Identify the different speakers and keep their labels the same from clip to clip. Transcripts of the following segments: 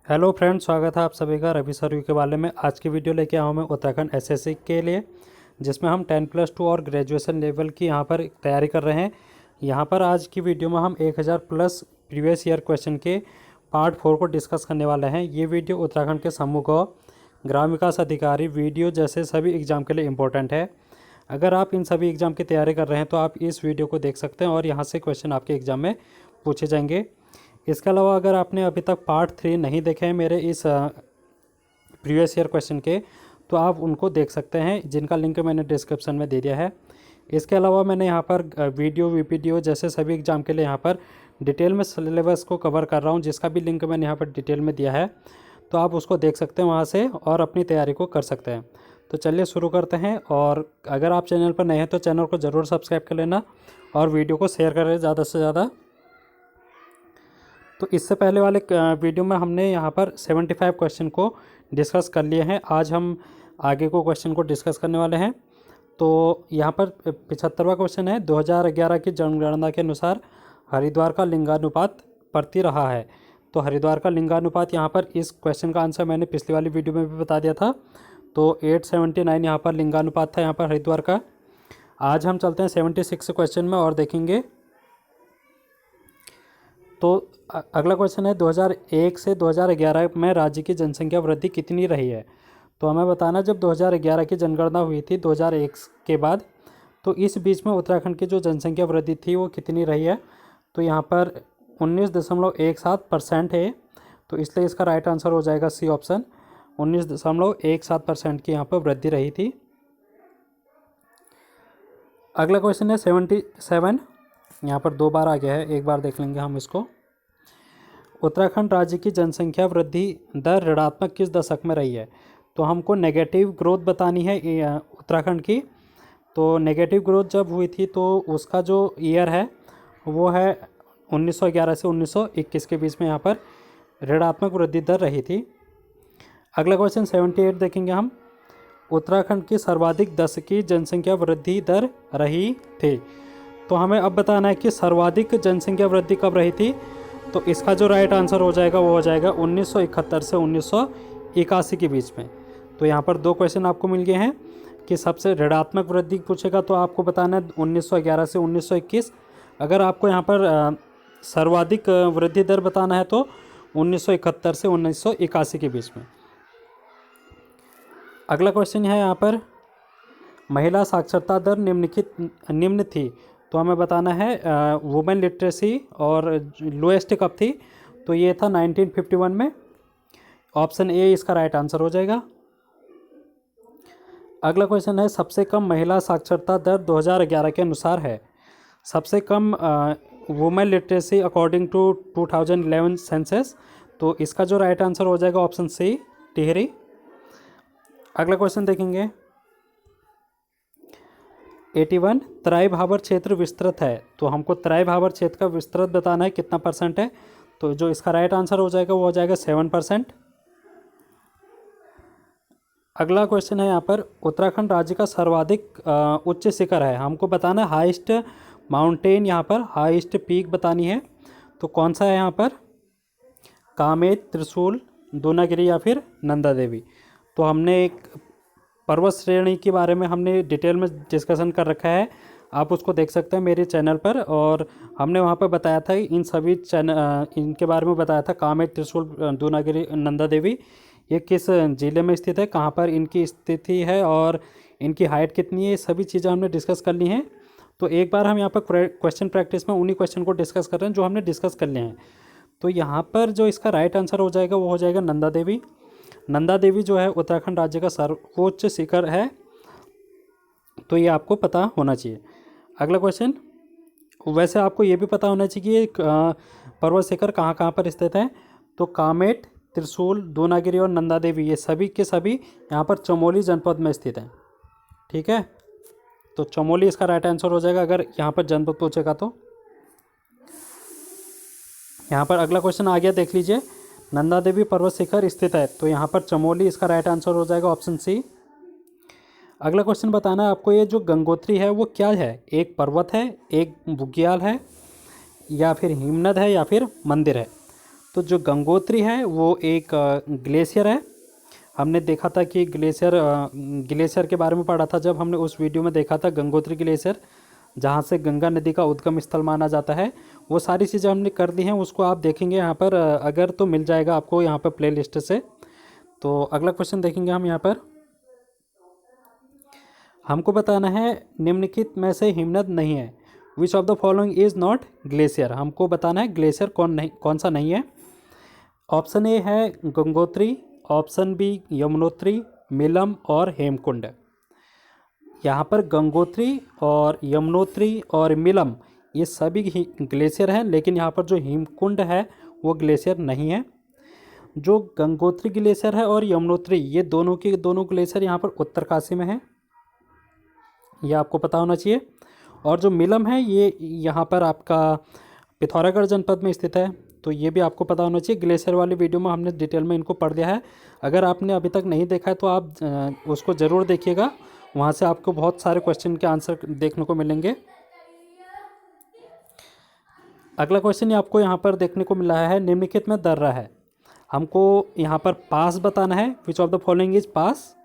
Speaker 1: Hello friends, स्वागत है आप सभी का रवि सर के बारे में। आज की वीडियो लेके आया हूँ मैं उत्तराखंड एसएससी के लिए, जिसमें हम 10+2 और ग्रेजुएशन लेवल की यहाँ पर तैयारी कर रहे हैं। यहाँ पर आज की वीडियो में हम 1000 प्लस प्रीवियस ईयर क्वेश्चन के पार्ट 4 को डिस्कस करने वाले हैं। ये वीडियो उत्तराखंड के समूह ग्राम विकास अधिकारी वीडियो जैसे सभी एग्ज़ाम के लिए इम्पोर्टेंट है। अगर आप इन सभी एग्ज़ाम की तैयारी कर रहे हैं तो आप इस वीडियो को देख सकते हैं और यहाँ से क्वेश्चन आपके एग्ज़ाम में पूछे जाएंगे। इसके अलावा अगर आपने अभी तक पार्ट 3 नहीं देखे हैं मेरे इस प्रीवियस ईयर क्वेश्चन के, तो आप उनको देख सकते हैं, जिनका लिंक मैंने डिस्क्रिप्शन में दे दिया है। इसके अलावा मैंने यहाँ पर वीडियो वीपीडीओ जैसे सभी एग्ज़ाम के लिए यहाँ पर डिटेल में सिलेबस को कवर कर रहा हूँ, जिसका भी लिंक मैंने यहाँ पर डिटेल में दिया है, तो आप उसको देख सकते हैं वहाँ से और अपनी तैयारी को कर सकते हैं। तो चलिए शुरू करते हैं। और अगर आप चैनल पर नए हैं तो चैनल को ज़रूर सब्सक्राइब कर लेना और वीडियो को शेयर करें ज़्यादा से ज़्यादा। तो इससे पहले वाले वीडियो में हमने यहाँ पर 75 क्वेश्चन को डिस्कस कर लिए हैं। आज हम आगे को क्वेश्चन को डिस्कस करने वाले हैं। तो यहाँ पर 75वां क्वेश्चन है, 2011 की जनगणना के अनुसार हरिद्वार का लिंगानुपात प्रति रहा है। तो हरिद्वार का लिंगानुपात, यहाँ पर इस क्वेश्चन का आंसर मैंने पिछली वाली वीडियो में भी बता दिया था। तो 879 यहाँ पर लिंगानुपात था यहाँ पर हरिद्वार का। आज हम चलते हैं 76 क्वेश्चन में और देखेंगे। तो अगला क्वेश्चन है, 2001 से 2011 में राज्य की जनसंख्या वृद्धि कितनी रही है। तो हमें बताना, जब 2011 की जनगणना हुई थी 2001 के बाद, तो इस बीच में उत्तराखंड की जो जनसंख्या वृद्धि थी वो कितनी रही है। तो यहाँ पर 19.17% है। तो इसलिए इसका राइट आंसर हो जाएगा सी ऑप्शन, 19.17% की यहाँ पर वृद्धि रही थी। अगला क्वेश्चन है 77, यहाँ पर 2 बार आ गया है, एक बार देख लेंगे हम इसको। उत्तराखंड राज्य की जनसंख्या वृद्धि दर ऋणात्मक किस दशक में रही है। तो हमको नेगेटिव ग्रोथ बतानी है उत्तराखंड की। तो नेगेटिव ग्रोथ जब हुई थी तो उसका जो ईयर है वो है 1911 से 1921 के बीच में यहाँ पर ऋणात्मक वृद्धि दर रही थी। अगला क्वेश्चन 78 देखेंगे हम, उत्तराखंड की सर्वाधिक दशकीय जनसंख्या वृद्धि दर रही थी। तो हमें अब बताना है कि सर्वाधिक जनसंख्या वृद्धि कब रही थी। तो इसका जो राइट आंसर हो जाएगा वो हो जाएगा 1971 से 1981 के बीच में। तो यहाँ पर 2 क्वेश्चन आपको मिल गए हैं कि सबसे ऋणात्मक वृद्धि पूछेगा तो आपको बताना है 1911 से 1921। अगर आपको यहाँ पर सर्वाधिक वृद्धि दर बताना है तो 1971 से 1981 के बीच में। अगला क्वेश्चन है यहाँ पर, महिला साक्षरता दर निम्न थी। तो हमें बताना है वुमेन लिटरेसी और लोएस्ट कब थी। तो ये था 1951 में। ऑप्शन ए इसका राइट आंसर हो जाएगा। अगला क्वेश्चन है, सबसे कम महिला साक्षरता दर 2011 के अनुसार है। सबसे कम women literacy according to 2011 census. तो इसका जो राइट आंसर हो जाएगा ऑप्शन सी, टिहरी। अगला क्वेश्चन देखेंगे 81, तराई भाबर क्षेत्र विस्तृत है। तो हमको तराई भाबर क्षेत्र का विस्तृत बताना है कितना % है। तो जो इसका राइट आंसर हो जाएगा वो हो जाएगा 7%। अगला क्वेश्चन है यहाँ पर, उत्तराखंड राज्य का सर्वाधिक उच्च शिखर है। हमको बताना है हाईएस्ट माउंटेन, यहाँ पर हाईएस्ट पीक बतानी है। तो कौन सा है यहाँ पर, कामेत, त्रिशूल, दूनागिरी या फिर नंदा देवी। तो हमने एक पर्वत श्रेणी के बारे में हमने डिटेल में डिस्कशन कर रखा है, आप उसको देख सकते हैं मेरे चैनल पर। और हमने वहाँ पर बताया था इन सभी इनके बारे में बताया था, कामेत, त्रिशूल, दूनागिरी, नंदा देवी, ये किस ज़िले में स्थित है, कहाँ पर इनकी स्थिति है और इनकी हाइट कितनी है, ये सभी चीज़ें हमने डिस्कस कर ली हैं। तो एक बार हम यहाँ पर क्वेश्चन प्रैक्टिस में उन्हीं क्वेश्चन को डिस्कस कर रहे हैं जो हमने डिस्कस कर लिए हैं। तो यहाँ पर जो इसका राइट आंसर हो जाएगा वो हो जाएगा नंदा देवी। नंदा देवी जो है उत्तराखंड राज्य का सर्वोच्च शिखर है। तो ये आपको पता होना चाहिए। अगला क्वेश्चन, वैसे आपको ये भी पता होना चाहिए कि पर्वत शिखर कहाँ कहाँ पर स्थित है। तो कामेट, त्रिशूल, दूनागिरी और नंदा देवी, ये सभी के सभी यहाँ पर चमोली जनपद में स्थित हैं। ठीक है, तो चमोली इसका राइट आंसर हो जाएगा अगर यहाँ पर जनपद पूछेगा तो। यहाँ पर अगला क्वेश्चन आ गया, देख लीजिए, नंदा देवी पर्वत शिखर स्थित है। तो यहाँ पर चमोली इसका राइट आंसर हो जाएगा ऑप्शन सी। अगला क्वेश्चन बताना है आपको, ये जो गंगोत्री है वो क्या है, एक पर्वत है, एक बुग्याल है, या फिर हिमनद है, या फिर मंदिर है। तो जो गंगोत्री है वो एक ग्लेशियर है। हमने देखा था कि ग्लेशियर के बारे में पढ़ा था जब हमने उस वीडियो में देखा था गंगोत्री ग्लेशियर, जहाँ से गंगा नदी का उद्गम स्थल माना जाता है। वो सारी चीज़ें हमने कर दी हैं, उसको आप देखेंगे यहाँ पर, अगर तो मिल जाएगा आपको यहाँ पर प्ले लिस्ट से। तो अगला क्वेश्चन देखेंगे हम यहाँ पर। हमको बताना है निम्नलिखित में से हिमनद नहीं है। Which of the following is not glacier. हमको बताना है ग्लेशियर कौन सा नहीं है। ऑप्शन ए है गंगोत्री, ऑप्शन बी यमुनोत्री, मिलम और हेमकुंड। यहाँ पर गंगोत्री और यमुनोत्री और मिलम ये सभी ग्लेशियर हैं, लेकिन यहाँ पर जो हेमकुंड है वो ग्लेशियर नहीं है। जो गंगोत्री ग्लेशियर है और यमुनोत्री, ये दोनों के दोनों ग्लेशियर यहाँ पर उत्तरकाशी में है, ये आपको पता होना चाहिए। और जो मिलम है ये यहाँ पर आपका पिथौरागढ़ जनपद में स्थित है, तो ये भी आपको पता होना चाहिए। ग्लेशियर वाली वीडियो में हमने डिटेल में इनको पढ़ दिया है। अगर आपने अभी तक नहीं देखा है तो आप उसको ज़रूर देखिएगा, वहाँ से आपको बहुत सारे क्वेश्चन के आंसर देखने को मिलेंगे। अगला क्वेश्चन आपको यहाँ पर देखने को मिला है निम्नलिखित में दर्रा है। हमको यहाँ पर पास बताना है। Which of the following is pass.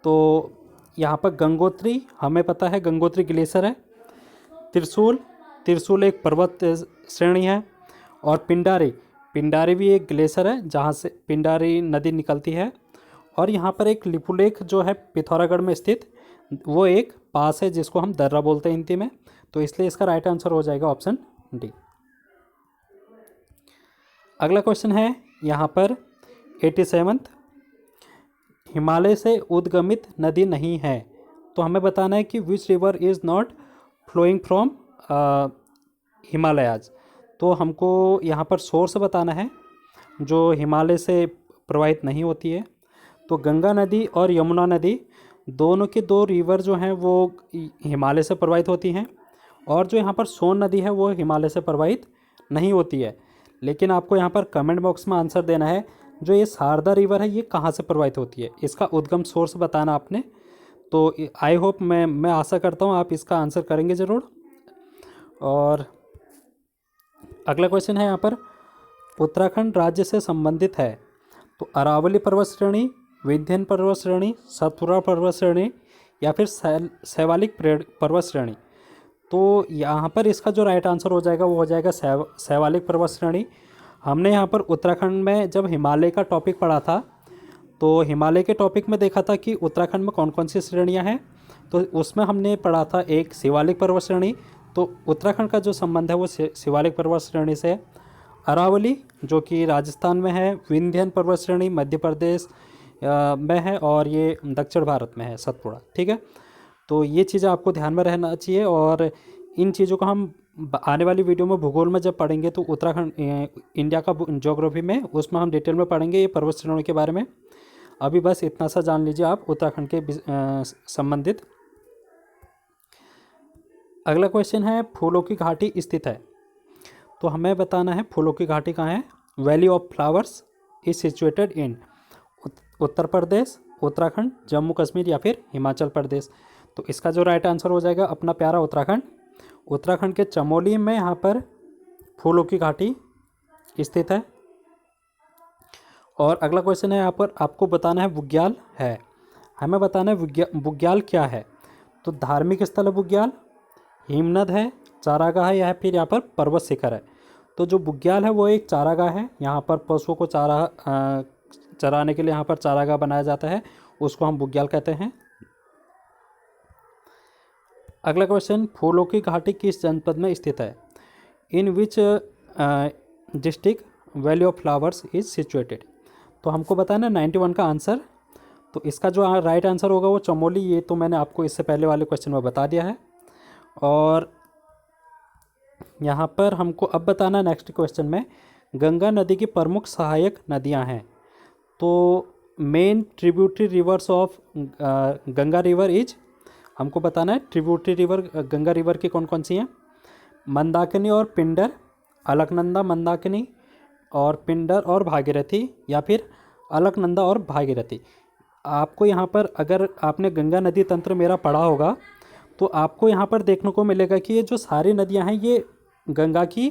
Speaker 1: तो यहाँ पर गंगोत्री हमें पता है गंगोत्री ग्लेशियर है। त्रिशूल एक पर्वत श्रेणी है। और पिंडारी भी एक ग्लेशियर है जहाँ से पिंडारी नदी निकलती है। और यहाँ पर एक लिपुलेख जो है पिथौरागढ़ में स्थित, वो एक पास है जिसको हम दर्रा बोलते हैं हिंदी में। तो इसलिए इसका राइट आंसर हो जाएगा ऑप्शन डी। अगला क्वेश्चन है यहाँ पर 87th। हिमालय से उद्गमित नदी नहीं है। तो हमें बताना है कि which river is not flowing from Himalayas. तो हमको यहाँ पर सोर्स बताना है जो हिमालय से प्रवाहित नहीं होती है। तो गंगा नदी और यमुना नदी दोनों के दो रिवर जो हैं वो हिमालय से प्रवाहित होती हैं। और जो यहाँ पर सोन नदी है वो हिमालय से प्रवाहित नहीं होती है। लेकिन आपको यहाँ पर कमेंट बॉक्स में आंसर देना है, जो ये शारदा रिवर है ये कहाँ से प्रवाहित होती है, इसका उद्गम सोर्स बताना आपने। तो आई होप मैं आशा करता हूँ आप इसका आंसर करेंगे ज़रूर। और अगला क्वेश्चन है यहाँ पर उत्तराखंड राज्य से संबंधित है। तो अरावली पर्वत श्रेणी, विंध्य पर्वत श्रेणी, सतपुड़ा पर्वत श्रेणी या फिर शैवालिक पर्वत श्रेणी। तो यहाँ पर इसका जो राइट आंसर हो जाएगा वो हो जाएगा शैवालिक पर्वत श्रेणी। हमने यहाँ पर उत्तराखंड में जब हिमालय का टॉपिक पढ़ा था तो हिमालय के टॉपिक में देखा था कि उत्तराखंड में कौन कौन सी श्रेणियाँ हैं। तो उसमें हमने पढ़ा था एक शिवालिक पर्वत श्रेणी। तो उत्तराखंड का जो संबंध है वो शिवालिक पर्वत श्रेणी से। अरावली जो कि राजस्थान में है, विंध्य पर्वत श्रेणी मध्य प्रदेश में है और ये दक्षिण भारत में है, सतपुड़ा। ठीक है, तो ये चीज़ें आपको ध्यान में रहना चाहिए। और इन चीज़ों को हम आने वाली वीडियो में भूगोल में जब पढ़ेंगे तो उत्तराखंड इंडिया का ज्योग्राफी में उसमें हम डिटेल में पढ़ेंगे ये पर्वत श्रेणियों के बारे में। अभी बस इतना सा जान लीजिए आप उत्तराखंड के संबंधित। अगला क्वेश्चन है फूलों की घाटी स्थित है। तो हमें बताना है फूलों की घाटी कहाँ है। Valley of flowers is situated in Uttar Pradesh, Uttarakhand, Jammu Kashmir या फिर हिमाचल प्रदेश। तो इसका जो राइट आंसर हो जाएगा अपना प्यारा उत्तराखंड। उत्तराखंड के चमोली में यहाँ पर फूलों की घाटी स्थित है। और अगला क्वेश्चन है यहाँ पर आपको बताना है बुग्याल है। हमें बताना है बुग्याल क्या है। तो धार्मिक स्थल है बुग्याल, हिमनद है, चारागाह है या फिर यहाँ पर पर्वत शिखर है। तो जो बुग्याल है वो एक चारागाह है। यहाँ पर पशुओं को चराने के लिए यहाँ पर चारागाह बनाया जाता है, उसको हम बुग्याल कहते हैं। अगला क्वेश्चन फूलों की घाटी किस जनपद में स्थित है। In which district valley of flowers is situated. तो हमको बताना है 91 का आंसर। तो इसका जो राइट आंसर होगा वो चमोली। ये तो मैंने आपको इससे पहले वाले क्वेश्चन में बता दिया है। और यहाँ पर हमको अब बताना नेक्स्ट क्वेश्चन में गंगा नदी की प्रमुख सहायक नदियाँ हैं। तो main tributary reverse of Ganga river is, हमको बताना है ट्रिब्यूटरी रिवर गंगा रिवर की कौन कौन सी हैं। मंदाकिनी और पिंडर, अलकनंदा मंदाकिनी और पिंडर और भागीरथी या फिर अलकनंदा और भागीरथी। आपको यहाँ पर अगर आपने गंगा नदी तंत्र मेरा पढ़ा होगा तो आपको यहाँ पर देखने को मिलेगा कि ये जो सारी नदियाँ हैं ये गंगा की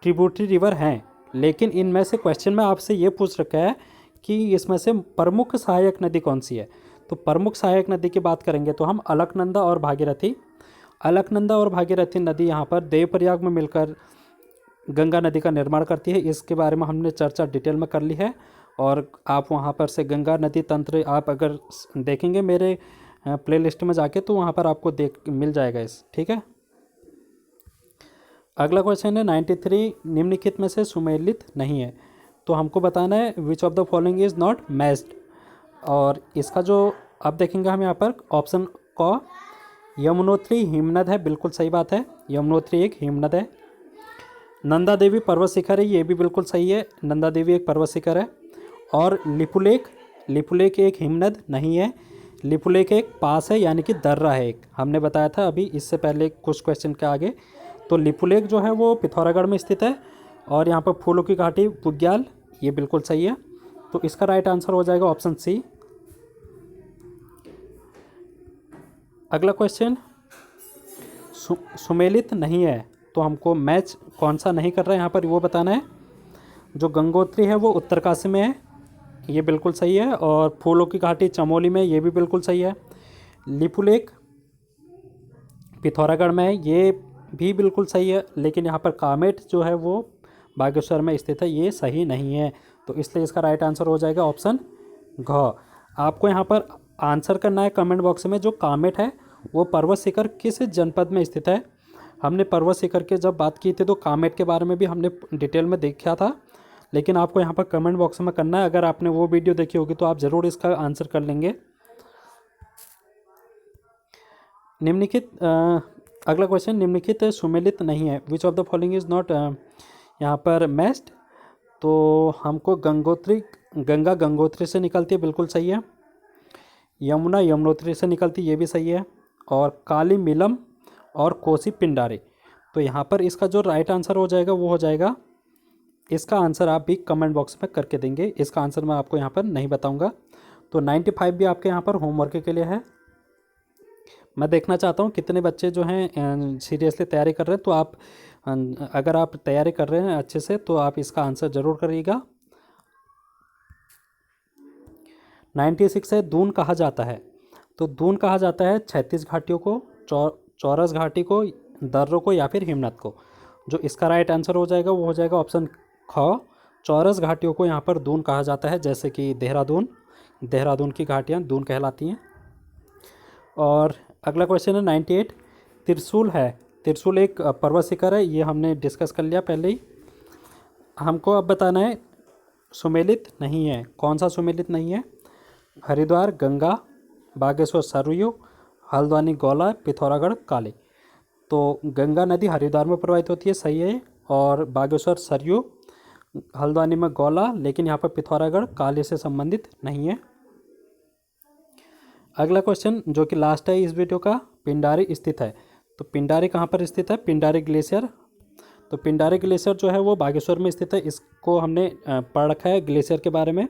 Speaker 1: ट्रिब्यूटरी रिवर हैं। लेकिन इनमें से क्वेश्चन में आपसे ये पूछ रखा है कि इसमें से प्रमुख सहायक नदी कौन सी है। तो प्रमुख सहायक नदी की बात करेंगे तो हम अलकनंदा और भागीरथी। अलकनंदा और भागीरथी नदी यहाँ पर देवप्रयाग में मिलकर गंगा नदी का निर्माण करती है। इसके बारे में हमने चर्चा डिटेल में कर ली है, और आप वहाँ पर से गंगा नदी तंत्र आप अगर देखेंगे मेरे प्लेलिस्ट में जाके, तो वहाँ पर आपको मिल जाएगा इस, ठीक है। अगला क्वेश्चन है 93, निम्नलिखित में से सुमेलित नहीं है। तो हमको बताना है which of the following is not matched, और इसका जो अब देखेंगे हम यहाँ पर ऑप्शन क यमुनोत्री हिमनद है, बिल्कुल सही बात है, यमुनोत्री एक हिमनद है। नंदा देवी पर्वत शिखर है, ये भी बिल्कुल सही है, नंदा देवी एक पर्वत शिखर है। और लिपुलेख, लिपुलेख एक हिमनद नहीं है, लिपुलेख एक पास है, यानी कि दर्रा है एक, हमने बताया था अभी इससे पहले कुछ क्वेश्चन के आगे। तो लिपुलेख जो है वो पिथौरागढ़ में स्थित है, और यहाँ पर फूलों की घाटी बुग्याल, ये बिल्कुल सही है। तो इसका राइट आंसर हो जाएगा ऑप्शन सी। अगला क्वेश्चन, सुमेलित नहीं है, तो हमको मैच कौन सा नहीं कर रहा है यहाँ पर वो बताना है। जो गंगोत्री है वो उत्तरकाशी में है, ये बिल्कुल सही है। और फूलों की घाटी चमोली में, ये भी बिल्कुल सही है। लिपुलेख पिथौरागढ़ में है, ये भी बिल्कुल सही है। लेकिन यहाँ पर कामेट जो है वो बागेश्वर में स्थित है, ये सही नहीं है। तो इसलिए इसका राइट आंसर हो जाएगा ऑप्शन घ। आपको यहाँ पर आंसर करना है कमेंट बॉक्स में, जो कामेट है वो पर्वत शिखर किस जनपद में स्थित है। हमने पर्वत शिखर के जब बात की थी तो कामेट के बारे में भी हमने डिटेल में देखा था, लेकिन आपको यहाँ पर कमेंट बॉक्स में करना है। अगर आपने वो वीडियो देखी होगी तो आप ज़रूर इसका आंसर कर लेंगे। निम्नलिखित अगला क्वेश्चन, निम्नलिखित सुमेलित नहीं है, which of the following is not यहाँ पर मैच्ड। तो हमको गंगा गंगोत्री से निकलती है, बिल्कुल सही है। यमुना यमुनोत्री से निकलती, ये भी सही है। और काली मिलम और कोसी पिंडारी। तो यहाँ पर इसका जो राइट आंसर हो जाएगा वो हो जाएगा, इसका आंसर आप भी कमेंट बॉक्स में करके देंगे, इसका आंसर मैं आपको यहाँ पर नहीं बताऊँगा। तो 95 भी आपके यहाँ पर होमवर्क के लिए है। मैं देखना चाहता हूँ कितने बच्चे जो हैं सीरियसली तैयारी कर रहे हैं। तो आप अगर आप तैयारी कर रहे हैं अच्छे से तो आप इसका आंसर ज़रूर करिएगा। 96 है, दून कहा जाता है। तो दून कहा जाता है 36 घाटियों को, चौरस घाटी को, दर्रों को, या फिर हिमनद को। जो इसका राइट आंसर हो जाएगा वो हो जाएगा ऑप्शन ख। चौरस घाटियों को यहाँ पर दून कहा जाता है, जैसे कि देहरादून की घाटियाँ दून कहलाती हैं। और अगला क्वेश्चन है 98, त्रिशूल है। त्रिशूल एक पर्वत शिखर है, ये हमने डिस्कस कर लिया पहले ही। हमको अब बताना है सुमेलित नहीं है, कौन सा सुमेलित नहीं है। हरिद्वार गंगा, बागेश्वर सरयू, हल्द्वानी गौला, पिथौरागढ़ काली। तो गंगा नदी हरिद्वार में प्रवाहित होती है, सही है। और बागेश्वर सरयू, हल्द्वानी में गौला, लेकिन यहाँ पर पिथौरागढ़ काली से संबंधित नहीं है। अगला क्वेश्चन जो कि लास्ट है इस वीडियो का, पिंडारी स्थित है। तो पिंडारी कहाँ पर स्थित है, पिंडारी ग्लेशियर। तो पिंडारी ग्लेशियर जो है वो बागेश्वर में स्थित है, इसको हमने पढ़ रखा है ग्लेशियर के बारे में।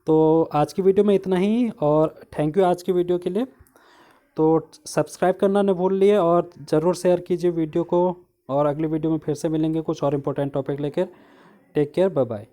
Speaker 1: तो आज की वीडियो में इतना ही, और थैंक यू आज की वीडियो के लिए। तो सब्सक्राइब करना न भूलिए और ज़रूर शेयर कीजिए वीडियो को, और अगली वीडियो में फिर से मिलेंगे कुछ और इम्पोर्टेंट टॉपिक लेकर। Take care, bye bye.